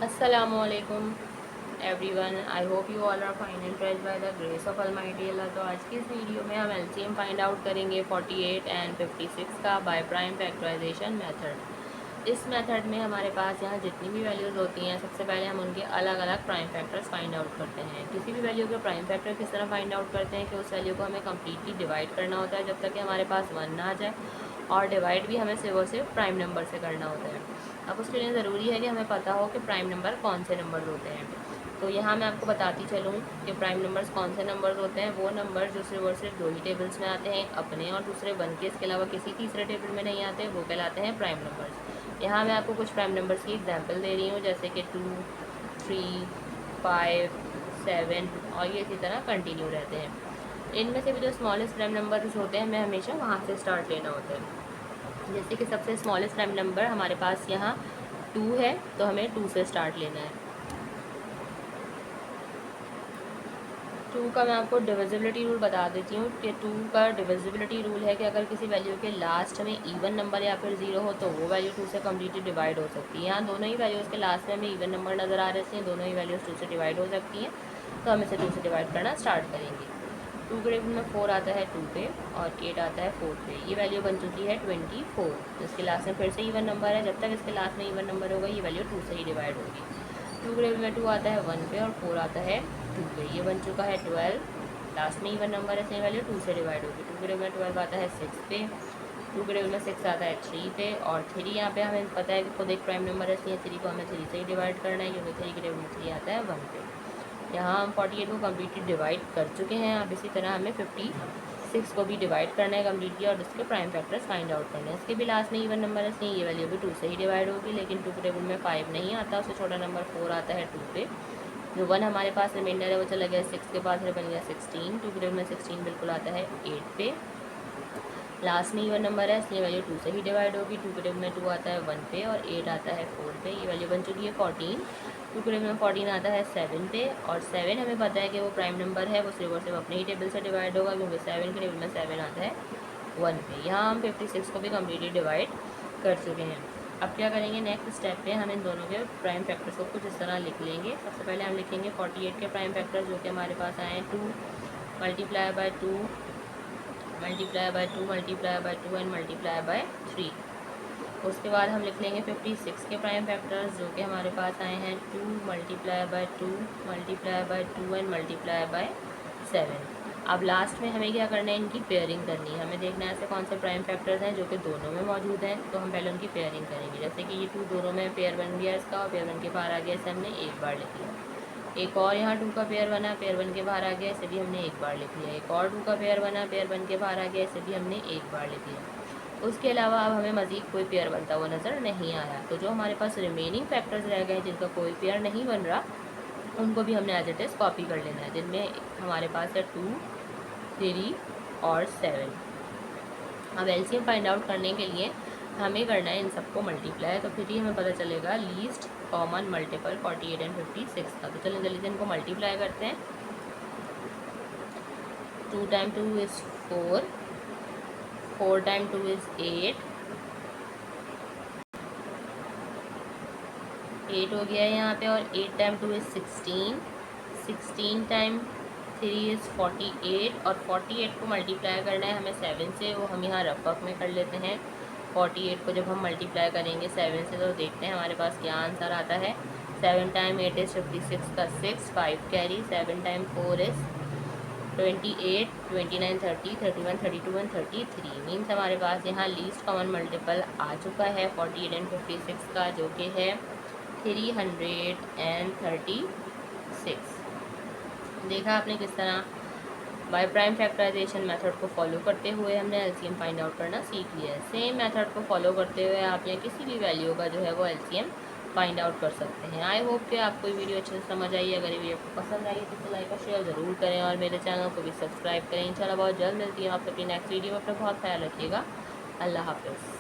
Assalamu alaikum everyone. I hope you all are fine and blessed by the grace of Almighty Allah. तो आज की इस video में हम LCM फाइंड आउट करेंगे 48 एंड 56 का बाय प्राइम फैक्टराइजेशन मेथड। इस मेथड में हमारे पास यहाँ जितनी भी वैल्यूज़ होती हैं सबसे पहले हम उनके अलग अलग प्राइम फैक्टर्स फाइंड आउट करते हैं। किसी भी वैल्यू के प्राइम फैक्टर किस तरह फाइंड आउट करते हैं कि उस वैल्यू को हमें कम्प्लीटली डिवाइड करना होता है जब तक कि हमारे पास 1 ना आ जाए, और डिवाइड भी हमें सिर्फ और सिर्फ प्राइम नंबर से करना होता है। अब उसके लिए ज़रूरी है कि हमें पता हो कि प्राइम नंबर कौन से नंबर्स होते हैं। तो यहाँ मैं आपको बताती चलूँ कि प्राइम नंबर्स कौन से नंबर्स होते हैं। वो नंबर जो सिर्फ और सिर्फ दो ही टेबल्स में आते हैं, अपने और दूसरे वन के, इसके अलावा किसी तीसरे टेबल में नहीं आते, वो कहलाते हैं प्राइम नंबर्स। यहाँ मैं आपको कुछ प्राइम नंबर्स की एग्जाम्पल दे रही हूँ, जैसे कि 2, 3, 5, 7 और ये इसी तरह कंटिन्यू रहते हैं। इनमें से भी जो स्मॉलेस्ट प्राइम नंबर्स होते हैं हमें हमेशा वहाँ से स्टार्ट लेना होता है। जैसे कि सबसे स्मॉलेस्ट प्राइम नंबर हमारे पास यहाँ 2 है, तो हमें 2 से स्टार्ट लेना है। 2 का मैं आपको डिविजिबिलिटी रूल बता देती हूँ कि 2 का डिविजिबिलिटी रूल है कि अगर किसी वैल्यू के लास्ट में इवन नंबर या फिर 0 हो तो वो वैल्यू 2 से कम्प्लीटली डिवाइड हो सकती है। यहाँ दोनों ही वैल्यूज़ के लास्ट में हमें इवन नंबर नज़र आ रहे हैं, दोनों ही वैल्यूज़ 2 से डिवाइड हो सकती हैं, तो हम इसे 2 से डिवाइड करना स्टार्ट करेंगे। 2 के टेबल में 4 आता है 2 पे और 8 आता है 4 पे। ये वैल्यू बन चुकी है 24। इसके लास्ट में फिर से इवन नंबर है, जब तक इसके लास्ट में इवन नंबर होगा ये वैल्यू 2 से ही डिवाइड होगी। 2 के टेबल में 2 आता है 1 पे और 4 आता है 2 पे। ये बन चुका है 12। लास्ट में इवन नंबर है, सेम वैल्यू 2 से डिवाइड होगी। 2 के टेबल में 12 आता है 6 पे। 2 के टेबल में 6 आता है 3 पे और 3 यहाँ पे हमें पता है कि खुद एक प्राइम नंबर है, इसलिए 3 को हमें 3 से ही डिवाइड करना है, क्योंकि 3 के टेबल में 3 आता है 1 पे। यहाँ हम 48 को कम्प्लीटली डिवाइड कर चुके हैं। अब इसी तरह हमें 56 को भी डिवाइड करना है कम्प्लीटली और उसके प्राइम फैक्टर्स फाइंड आउट करना है। इसके भी लास्ट में इवन नंबर है, इसलिए ये वैल्यू भी 2 से ही डिवाइड होगी, लेकिन 2 के टेबल में 5 नहीं आता, उससे छोटा नंबर 4 आता है 2 पे। जो 1 हमारे पास रिमाइंडर है वो चला गया 6 के पास, बन गया 16। 2 के टेबल में 16 बिल्कुल आता है 8 पे। लास्ट में इवन नंबर है, इसलिए वैल्यू 2 से ही डिवाइड होगी। 2 के टेबल में 2 आता है 1 पे और 8 आता है 4 पे। ये वैल्यू बन चुकी है 14। 2 के टेबल में 14 आता है 7 पे और 7 हमें पता है कि वो प्राइम नंबर है, वो सिर्फ और सिर्फ अपने ही टेबल से डिवाइड होगा, क्योंकि 7 के टेबल में 7 आता है 1 पे। यहाँ हम 56 को भी कम्प्लीटली डिवाइड कर चुके हैं। अब क्या करेंगे, नेक्स्ट स्टेप पे हम इन दोनों के प्राइम फैक्टर्स को कुछ इस तरह लिख लेंगे। सबसे पहले हम लिखेंगे 48 के प्राइम फैक्टर्स, जो कि हमारे पास आए हैं 2 multiply by 2 multiply by 2 multiply by 2 and multiply by 3। उसके बाद हम लिख लेंगे 56 के प्राइम फैक्टर्स, जो कि हमारे पास आए हैं 2 multiply by 2 multiply by 2 and multiply by 7। अब लास्ट में हमें क्या करना है, इनकी पेयरिंग करनी है। हमें देखना है ऐसे कौन से प्राइम फैक्टर्स हैं जो कि दोनों में मौजूद हैं, तो हम पहले उनकी पेयरिंग करेंगे। जैसे कि ये 2 दोनों में पेयर बन गया इसका, और पेयर बन के बाहर आ गया, इसे हमने एक बार लिख लिया। एक और यहाँ 2 का पेयर बना, पेयर बन के बाहर आ गया, इसे भी हमने एक बार लिख लिया। एक और 2 का पेयर बना, पेयर बन के बाहर आ गया, इसे भी हमने एक बार लिख लिया। उसके अलावा अब हमें मज़ीद कोई पेयर बनता हुआ नज़र नहीं आ रहा, तो जो हमारे पास रिमेनिंग फैक्टर्स रह गए जिनका कोई पेयर नहीं बन रहा, उनको भी हमने एज इट इज़ कॉपी कर लेना है, जिनमें हमारे पास है 2, 3 और 7। अब एलसीएम फाइंड आउट करने के लिए हमें करना है इन सबको मल्टीप्लाई, तो फिर ही हमें पता चलेगा लीस्ट कॉमन मल्टीपल 48 एंड 56 का। तो चलिए जल्दी से इनको मल्टीप्लाई करते हैं। 2 टाइम 2 इज़ 4, 4 टाइम 2 इज़ 8, 8 हो गया है यहाँ पे, और 8 टाइम 2 इज़ 16, 16 टाइम 3 इज़ 48, और 48 को मल्टीप्लाई करना है हमें 7 से, वो हम यहाँ रफ वर्क में कर लेते हैं। 48 को जब हम मल्टीप्लाई करेंगे 7 से, तो देखते हैं हमारे पास क्या आंसर आता है। 7 टाइम 8 इज़ 56 का 6, 5 carry, 7 time 4 is 28, 29, 30, 31, 32 and 33। Means हमारे पास यहाँ लीस्ट कॉमन मल्टीपल आ चुका है 48 एंड 56 का, जो कि है 336। देखा आपने किस तरह बाय प्राइम फैक्टराइजेशन मेथड को फॉलो करते हुए हमने एलसीएम फाइंड आउट करना सीख लिया है। सेम मेथड को फॉलो करते हुए आप यहाँ किसी भी वैल्यू का जो है वो एलसीएम फाइंड आउट कर सकते हैं। आई होप कि आपको ये वीडियो अच्छे से समझ आई। अगर ये वीडियो आपको पसंद आई तो इसे लाइक और शेयर ज़रूर करें, और मेरे चैनल को भी सब्सक्राइब करें। इंशाल्लाह बहुत जल्द मिलती है आपसे अपनी नेक्स्ट वीडियो में। अपना बहुत ख्याल रखिएगा। अल्लाह हाफ़िज़।